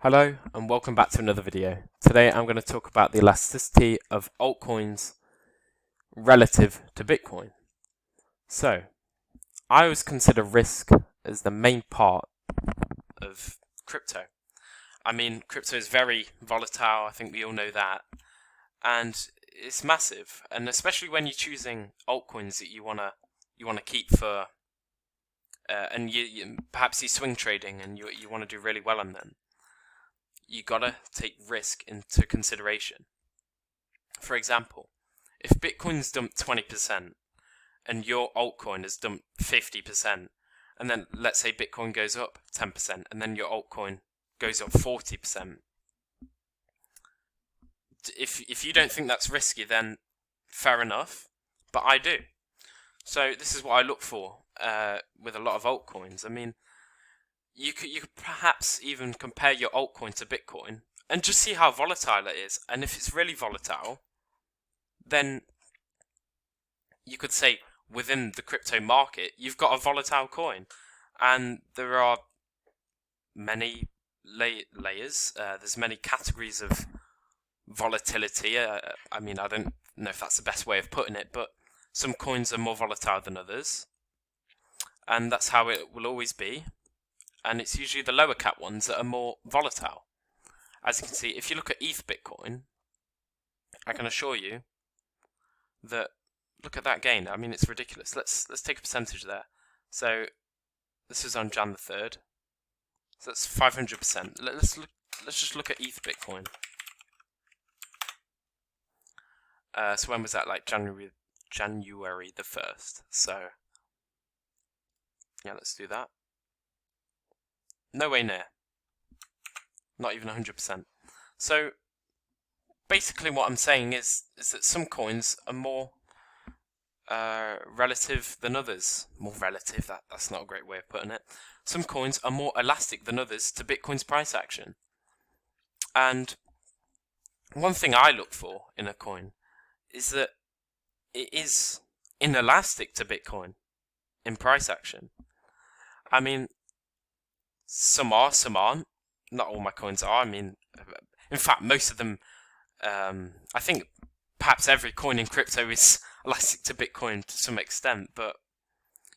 Hello and welcome back to another video. Today I'm going to talk about the elasticity of altcoins relative to Bitcoin. So, I always consider risk as the main part of crypto. I mean, crypto is very volatile, I think we all know that, and it's massive, and especially when you're choosing altcoins that you want to keep for, and perhaps you're swing trading and you want to do really well on them. You gotta take risk into consideration. For example, if Bitcoin's dumped 20% and your altcoin has dumped 50%, and then let's say Bitcoin goes up 10% and then your altcoin goes up 40%. If you don't think that's risky, then fair enough, but I do. So this is what I look for with a lot of altcoins. I mean, you could perhaps even compare your altcoin to Bitcoin and just see how volatile it is. And if it's really volatile, then you could say within the crypto market, you've got a volatile coin. And there are many layers. There's many categories of volatility. I mean, I don't know if that's the best way of putting it, but some coins are more volatile than others. And that's how it will always be. And it's usually the lower cap ones that are more volatile. As you can see, if you look at ETH Bitcoin, I can assure you that, look at that gain. I mean, it's ridiculous. Let's take a percentage there. So this is on Jan the 3rd. So that's 500%. Let's just look at ETH Bitcoin. So when was that? Like January the 1st. So yeah, let's do that. No way near. Not even 100%. So basically what I'm saying is that some coins are more relative than others. More relative, that's not a great way of putting it. Some coins are more elastic than others to Bitcoin's price action. And one thing I look for in a coin is that it is inelastic to Bitcoin in price action. I mean, some are, some aren't. Not all my coins are. I mean, in fact, most of them, I think perhaps every coin in crypto is elastic to Bitcoin to some extent, but,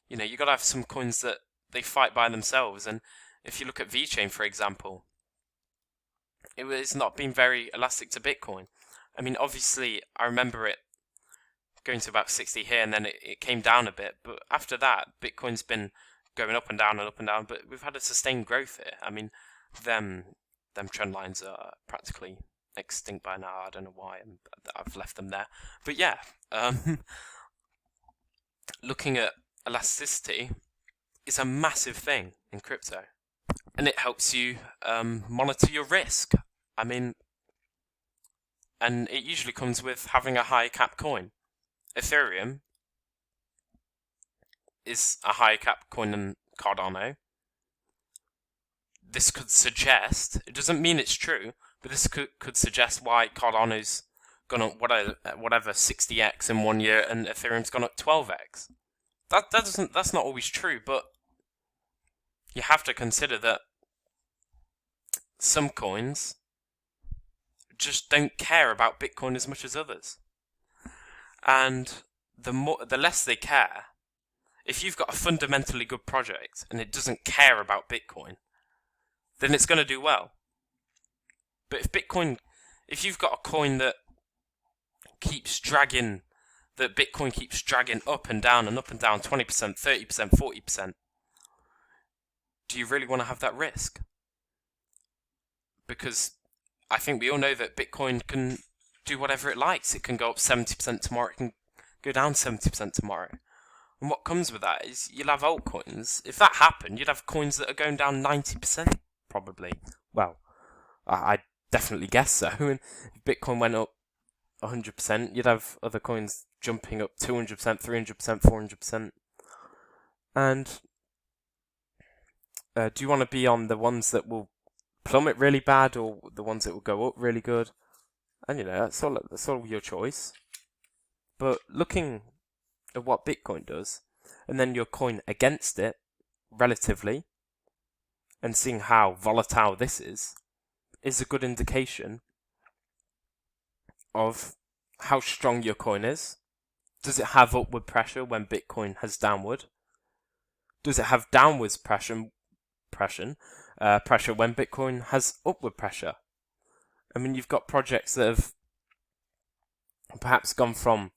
you know, you got to have some coins that they fight by themselves. And if you look at VeChain, for example, it was not been very elastic to Bitcoin. I mean, obviously, I remember it going to about 60 here, and then it came down a bit, but after that, Bitcoin's been going up and down, but we've had a sustained growth here. I mean, them trend lines are practically extinct by now. I don't know why I've left them there. But yeah, looking at elasticity is a massive thing in crypto. And it helps you monitor your risk. I mean, and it usually comes with having a high cap coin. Ethereum is a higher cap coin than Cardano. This could suggest, it doesn't mean it's true, but this could suggest why Cardano's gone up whatever 60x in 1 year and Ethereum's gone up 12x. That's not always true, but you have to consider that some coins just don't care about Bitcoin as much as others. And the less they care, if you've got a fundamentally good project and it doesn't care about Bitcoin, then it's going to do well. But if you've got a coin that Bitcoin keeps dragging up and down, 20%, 30%, 40%, do you really want to have that risk? Because I think we all know that Bitcoin can do whatever it likes. It can go up 70% tomorrow, it can go down 70% tomorrow. And what comes with that is you'll have altcoins. If that happened, you'd have coins that are going down 90%, probably. Well, I definitely guess so. And if Bitcoin went up 100%, you'd have other coins jumping up 200%, 300%, 400%. And do you want to be on the ones that will plummet really bad or the ones that will go up really good? And you know, that's all your choice. But looking at what Bitcoin does, and then your coin against it, relatively, and seeing how volatile this is, is a good indication of how strong your coin is. Does it have upward pressure when Bitcoin has downward? Does it have downwards pressure when Bitcoin has upward pressure? I mean, you've got projects that have perhaps gone from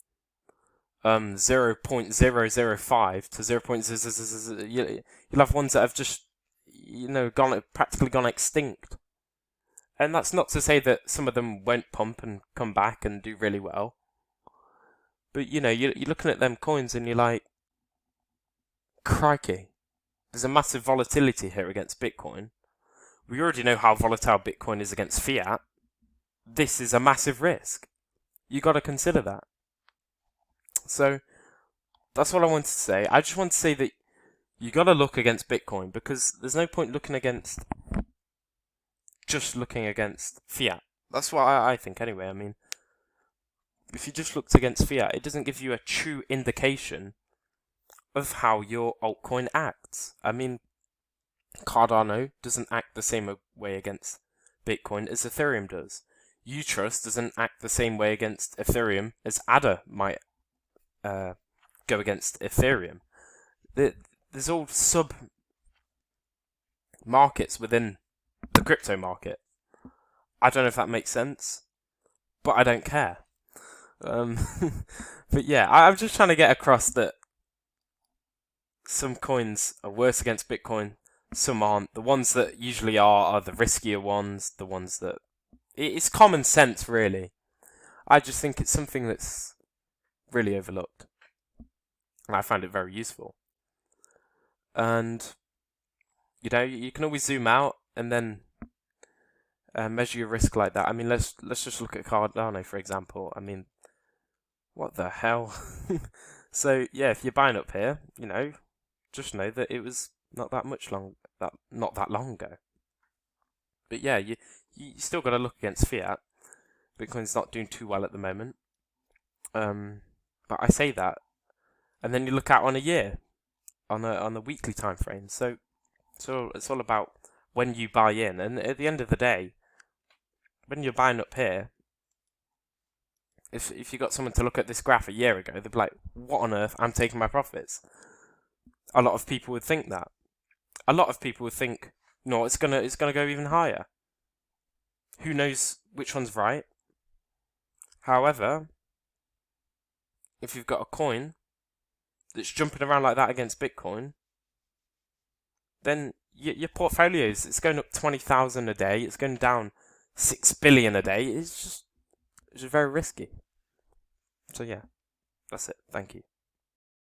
0.005 to 0.000. You'll have ones that have just, practically gone extinct. And that's not to say that some of them won't pump and come back and do really well. But, you're looking at them coins and you're like, crikey, there's a massive volatility here against Bitcoin. We already know how volatile Bitcoin is against fiat. This is a massive risk. You got to consider that. So, that's what I wanted to say. I just want to say that you got to look against Bitcoin, because there's no point looking against fiat. That's what I think anyway. I mean, if you just looked against fiat, it doesn't give you a true indication of how your altcoin acts. I mean, Cardano doesn't act the same way against Bitcoin as Ethereum does. Utrust doesn't act the same way against Ethereum as ADA might go against Ethereum. There's all sub-markets within the crypto market. I don't know if that makes sense, but I don't care. But yeah, I'm just trying to get across that some coins are worse against Bitcoin, some aren't. The ones that usually are the riskier ones, the ones that... It's common sense, really. I just think it's something that's really overlooked. And I find it very useful. And, you can always zoom out and then measure your risk like that. I mean, let's just look at Cardano, for example. I mean, what the hell? So, yeah, if you're buying up here, just know that it was not that long ago. But yeah, you still got to look against fiat. Bitcoin's not doing too well at the moment. But I say that, and then you look out on a year, on a weekly time frame. So it's all about when you buy in, and at the end of the day, when you're buying up here, if you got someone to look at this graph a year ago, they'd be like, "What on earth? I'm taking my profits." A lot of people would think that. A lot of people would think, "No, it's gonna go even higher." Who knows which one's right? However, if you've got a coin that's jumping around like that against Bitcoin, then your portfolios, it's going up 20,000 a day, it's going down 6 billion a day. It's just very risky. So yeah, that's it. Thank you.